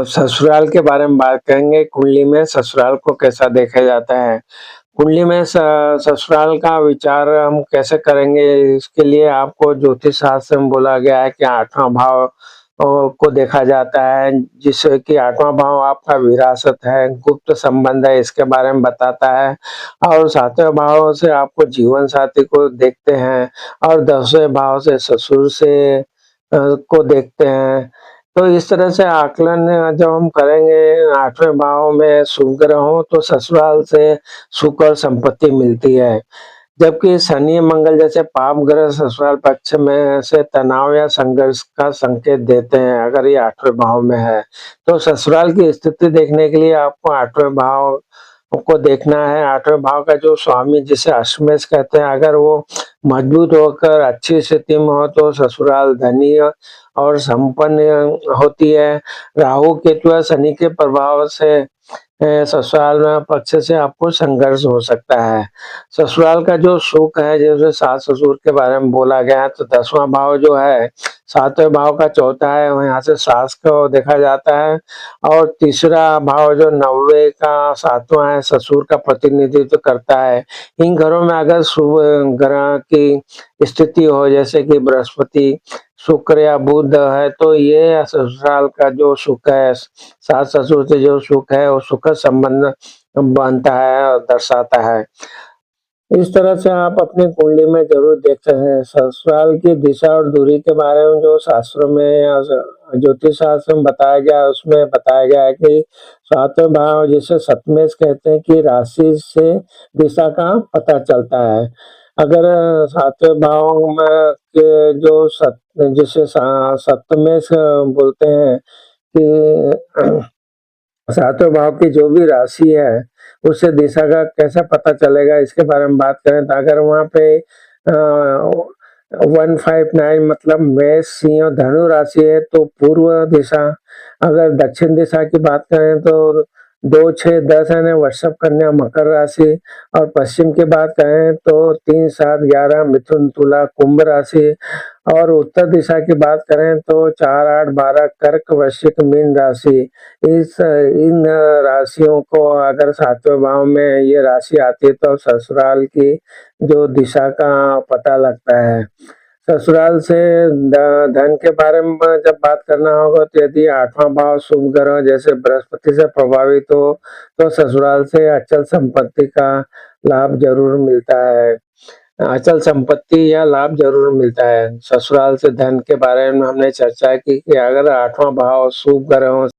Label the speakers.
Speaker 1: ससुराल के बारे में बात करेंगे, कुंडली में ससुराल को कैसा देखा जाता है। कुंडली में ससुराल का विचार हम कैसे करेंगे, इसके लिए आपको ज्योतिष शास्त्र में बोला गया है कि 8वां भाव को देखा जाता है, जिससे कि 8वां भाव आपका विरासत है, गुप्त संबंध है, इसके बारे में बताता है। और 7वें भाव से आपको जीवन साथी को देखते हैं और 10वें भाव से ससुर से को देखते हैं। तो इस तरह से आकलन जब हम करेंगे 8वें भाव में शुभ ग्रह हो तो ससुराल से सुख और संपत्ति मिलती है। जबकि शनि मंगल जैसे पाप ग्रह ससुराल पक्ष में से तनाव या संघर्ष का संकेत देते हैं। अगर ये 8वें भाव में है तो ससुराल की स्थिति देखने के लिए आपको 8वें भाव को देखना है। 8वें भाव का जो स्वामी जिसे अश्वमेष कहते हैं, अगर वो मजबूत होकर अच्छी स्थिति में हो तो ससुराल धनी और संपन्न होती है। राहु केतु या शनि के प्रभाव से ससुराल में पक्ष से आपको संघर्ष हो सकता है। ससुराल का जो सुख है, जैसे सास ससुर के बारे में बोला गया है, तो 10वां भाव जो है 7वें भाव का चौथा है, यहाँ से सास को देखा जाता है। और तीसरा भाव जो 9वें का 7वां है, ससुर का प्रतिनिधित्व करता है। इन घरों में अगर शुभ ग्रह की स्थिति हो, जैसे कि बृहस्पति, शुक्र या बुध है, तो ये ससुराल का जो सुख है, सास ससुर से जो सुख है वो सुखद संबंध बनता है और दर्शाता है। इस तरह से आप अपनी कुंडली में जरूर देख सकते हैं। ससुराल की दिशा और दूरी के बारे में जो शास्त्रों में या ज्योतिष शास्त्र में बताया गया है, उसमें बताया गया है कि 7वें भाव जिसे सप्तमेश कहते हैं की राशि से दिशा का पता चलता है। अगर 7वें भाव में के जो जिसे सप्तमेश बोलते हैं कि 7वें भाव की जो भी राशि है उससे दिशा का कैसे पता चलेगा, इसके बारे में बात करें तो अगर वहाँ पे 159 मतलब मेष, सिंह और धनु राशि है तो पूर्व दिशा। अगर दक्षिण दिशा की बात करें तो 2, 6, 10 यानी वृषभ, कन्या, मकर राशि। और पश्चिम की बात करें तो 3, 7, 11 मिथुन, तुला, कुंभ राशि। और उत्तर दिशा की बात करें तो 4, 8, 12 कर्क, वृश्चिक, मीन राशि। इन राशियों को अगर 7वें भाव में ये राशि आती है तो ससुराल की जो दिशा का पता लगता है। ससुराल से धन के बारे में जब बात करना होगा तो यदि 8वां भाव शुभ ग्रह जैसे बृहस्पति से प्रभावित हो तो ससुराल से अचल संपत्ति का लाभ जरूर मिलता है। अचल संपत्ति या लाभ जरूर मिलता है। ससुराल से धन के बारे में हमने चर्चा की कि अगर 8वां भाव शुभ ग्रहों